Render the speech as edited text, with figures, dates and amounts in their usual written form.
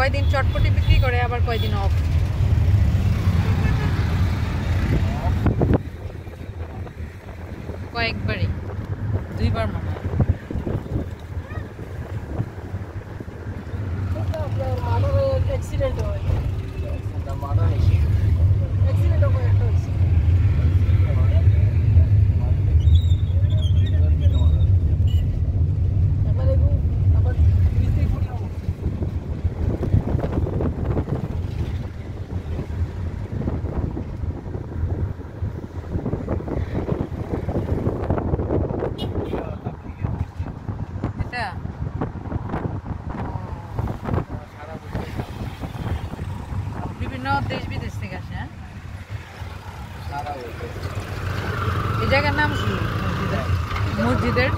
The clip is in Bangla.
কয়দিন চটপটি বিক্রি করে, আবার কয়দিন অফ। কয়েকবারই, 2 বার মনে হয়। অ্যাক্সিডেন্ট হয়, অ্যাক্সিডেন্ট হয় একটা হয়েছে। বিভিন্ন দেশ বিদেশ থেকে আসে। এই জায়গার নাম কি মসজিদের?